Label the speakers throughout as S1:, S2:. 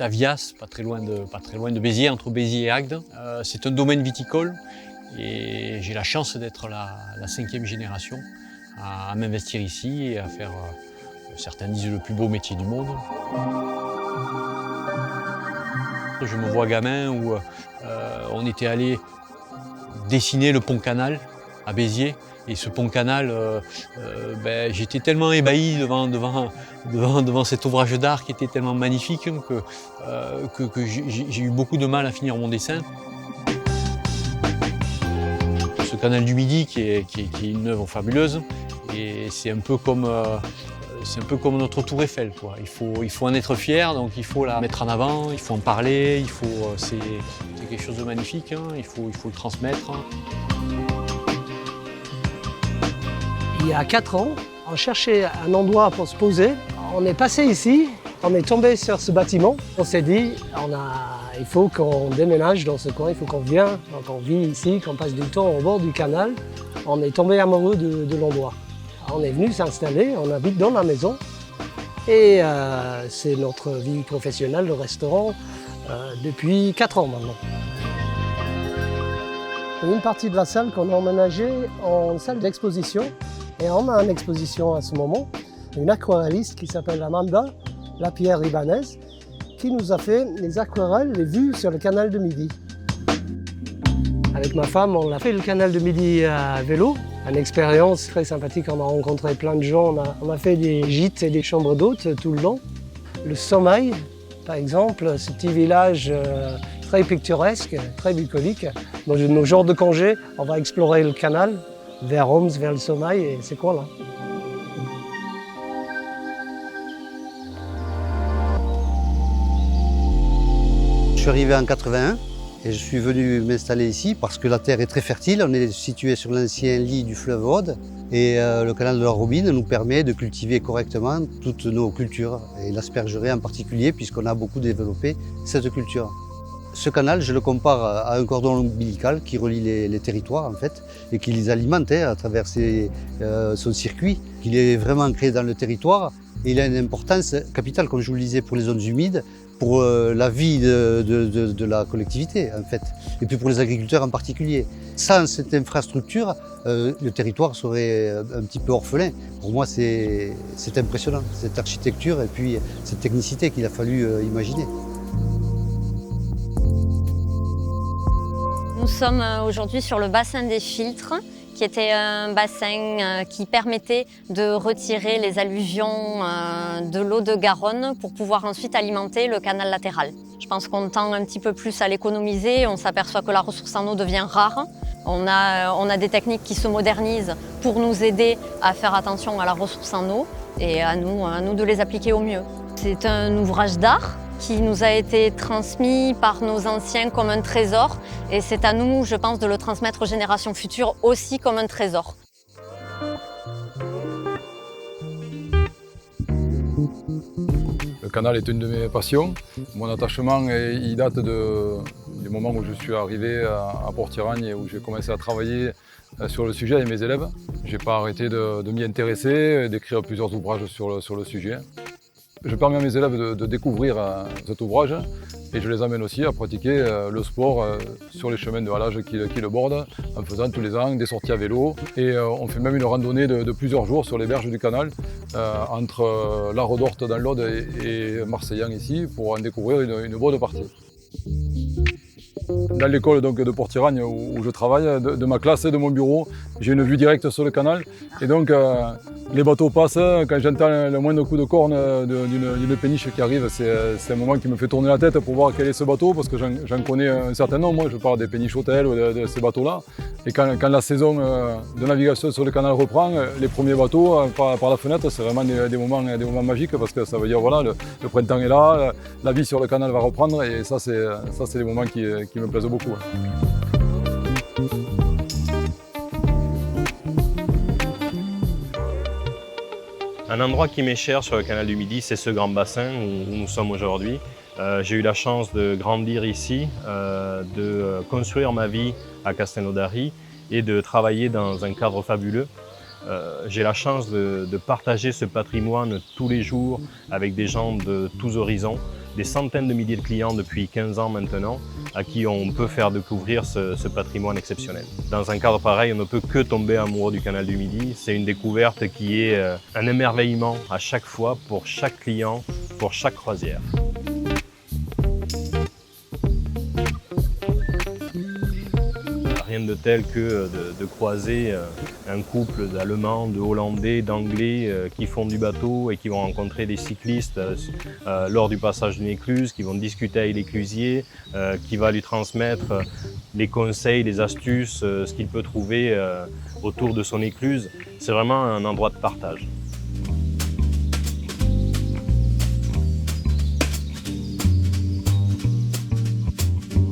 S1: à Vias, pas très loin de Béziers, entre Béziers et Agde. C'est un domaine viticole et j'ai la chance d'être la 5e génération à m'investir ici et à faire, certains disent, le plus beau métier du monde. Je me vois gamin où on était allé dessiner le pont Canal à Béziers. Et ce pont Canal, j'étais tellement ébahi devant cet ouvrage d'art qui était tellement magnifique que j'ai eu beaucoup de mal à finir mon dessin. Ce canal du Midi qui est une œuvre fabuleuse et c'est un peu comme notre tour Eiffel, quoi. Il faut en être fier, donc il faut la mettre en avant, il faut en parler, c'est quelque chose de magnifique, hein, il faut le transmettre.
S2: Il y a 4 ans, on cherchait un endroit pour se poser. On est passé ici, on est tombé sur ce bâtiment. On s'est dit, il faut qu'on déménage dans ce coin, il faut qu'on vienne, qu'on vit ici, qu'on passe du temps au bord du canal. On est tombé amoureux de l'endroit. On est venu s'installer, on habite dans la maison. Et c'est notre vie professionnelle, le restaurant, depuis 4 ans maintenant. Une partie de la salle qu'on a emménagée en salle d'exposition. Et on a une exposition à ce moment, une aquarelliste qui s'appelle Amanda, la Pierre Ibanaise, qui nous a fait les aquarelles, les vues sur le canal de Midi. Avec ma femme, on a fait le canal de Midi à vélo, une expérience très sympathique, on a rencontré plein de gens, on a fait des gîtes et des chambres d'hôtes tout le long. Le Sommeil, par exemple, ce petit village très picturesque, très bucolique. Dans nos jours de congé, on va explorer le canal, vers Homs, vers le Sommeil et ces coins-là.
S3: Je suis arrivé en 81 et je suis venu m'installer ici parce que la terre est très fertile. On est situé sur l'ancien lit du fleuve Aude et le canal de la Robine nous permet de cultiver correctement toutes nos cultures et l'aspergerie en particulier puisqu'on a beaucoup développé cette culture. Ce canal, je le compare à un cordon ombilical qui relie les territoires en fait et qui les alimente à travers son circuit. Il est vraiment ancré dans le territoire et il a une importance capitale, comme je vous le disais, pour les zones humides, pour la vie de la collectivité en fait, et puis pour les agriculteurs en particulier. Sans cette infrastructure, le territoire serait un petit peu orphelin. Pour moi, c'est impressionnant, cette architecture et puis cette technicité qu'il a fallu imaginer.
S4: Nous sommes aujourd'hui sur le bassin des Filtres, qui était un bassin qui permettait de retirer les alluvions de l'eau de Garonne pour pouvoir ensuite alimenter le canal latéral. Je pense qu'on tend un petit peu plus à l'économiser, on s'aperçoit que la ressource en eau devient rare. On a des techniques qui se modernisent pour nous aider à faire attention à la ressource en eau et à nous de les appliquer au mieux. C'est un ouvrage d'art qui nous a été transmis par nos anciens comme un trésor et c'est à nous, je pense, de le transmettre aux générations futures aussi comme un trésor.
S5: Le canal est une de mes passions. Mon attachement, il date du moment où je suis arrivé à Port-Tiragne et où j'ai commencé à travailler sur le sujet avec mes élèves. Je n'ai pas arrêté de m'y intéresser, d'écrire plusieurs ouvrages sur le sujet. Je permets à mes élèves de découvrir cet ouvrage et je les amène aussi à pratiquer le sport sur les chemins de halage qui le bordent en faisant tous les ans des sorties à vélo. Et on fait même une randonnée de plusieurs jours sur les berges du canal entre la Redorte dans l'Aude et Marseillan ici pour en découvrir une bonne partie. Dans l'école de Port-Tiragne où je travaille, de ma classe et de mon bureau, j'ai une vue directe sur le canal. Et donc les bateaux passent, quand j'entends le moindre coup de corne d'une péniche qui arrive, c'est un moment qui me fait tourner la tête pour voir quel est ce bateau, parce que j'en connais un certain nombre. Moi, je parle des péniches hôtels ou de ces bateaux-là. Et quand la saison de navigation sur le canal reprend, les premiers bateaux par la fenêtre, c'est vraiment des moments magiques, parce que ça veut dire voilà, le printemps est là, la vie sur le canal va reprendre, et ça c'est des moments qui me plaisent beaucoup.
S6: Un endroit qui m'est cher sur le canal du Midi, c'est ce grand bassin où nous sommes aujourd'hui. J'ai eu la chance de grandir ici, de construire ma vie à Castelnaudary et de travailler dans un cadre fabuleux. J'ai la chance de partager ce patrimoine tous les jours avec des gens de tous horizons. des centaines de milliers de clients depuis 15 ans maintenant, à qui on peut faire découvrir ce patrimoine exceptionnel. Dans un cadre pareil, on ne peut que tomber amoureux du canal du Midi. C'est une découverte qui est un émerveillement à chaque fois, pour chaque client, pour chaque croisière. Rien de tel que de croiser un couple d'Allemands, de Hollandais, d'Anglais qui font du bateau et qui vont rencontrer des cyclistes lors du passage d'une écluse, qui vont discuter avec l'éclusier, qui va lui transmettre les conseils, les astuces, ce qu'il peut trouver autour de son écluse. C'est vraiment un endroit de partage.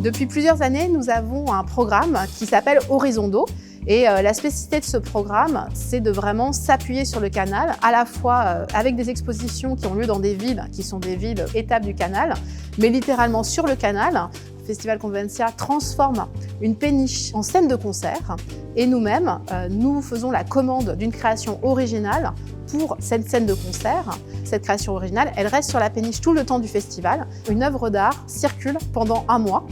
S7: Depuis plusieurs années, nous avons un programme qui s'appelle Horizon d'eau. Et la spécificité de ce programme, c'est de vraiment s'appuyer sur le canal, à la fois avec des expositions qui ont lieu dans des villes, qui sont des villes étapes du canal, mais littéralement sur le canal. Le Festival Convivencia transforme une péniche en scène de concert et nous-mêmes, nous faisons la commande d'une création originale pour cette scène de concert. Cette création originale, elle reste sur la péniche tout le temps du festival. Une œuvre d'art circule pendant un mois.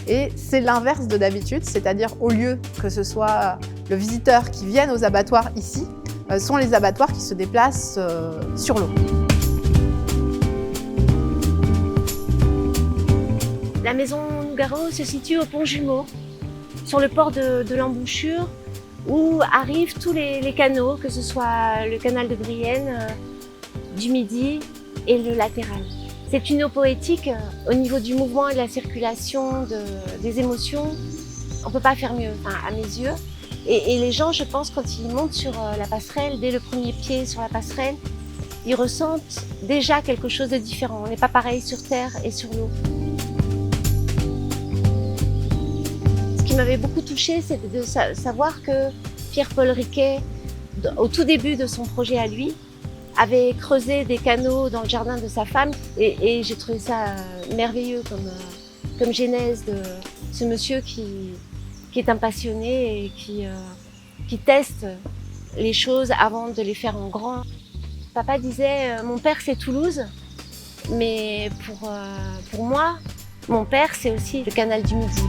S7: Et c'est l'inverse de d'habitude, c'est-à-dire au lieu que ce soit le visiteur qui vienne aux abattoirs ici, sont les abattoirs qui se déplacent sur l'eau.
S8: La maison Nougaro se situe au pont Jumeau, sur le port de l'embouchure, où arrivent tous les canaux, que ce soit le canal de Brienne, du Midi et le latéral. C'est une eau poétique au niveau du mouvement et de la circulation des émotions. On ne peut pas faire mieux, enfin, à mes yeux. Et les gens, je pense, quand ils montent sur la passerelle, dès le premier pied sur la passerelle, ils ressentent déjà quelque chose de différent. On n'est pas pareil sur terre et sur l'eau. Ce qui m'avait beaucoup touchée, c'était de savoir que Pierre-Paul Riquet, au tout début de son projet à lui, avait creusé des canaux dans le jardin de sa femme et j'ai trouvé ça merveilleux comme genèse de ce monsieur qui est un passionné et qui teste les choses avant de les faire en grand. Papa disait « mon père c'est Toulouse », mais pour moi, mon père c'est aussi le canal du Midi.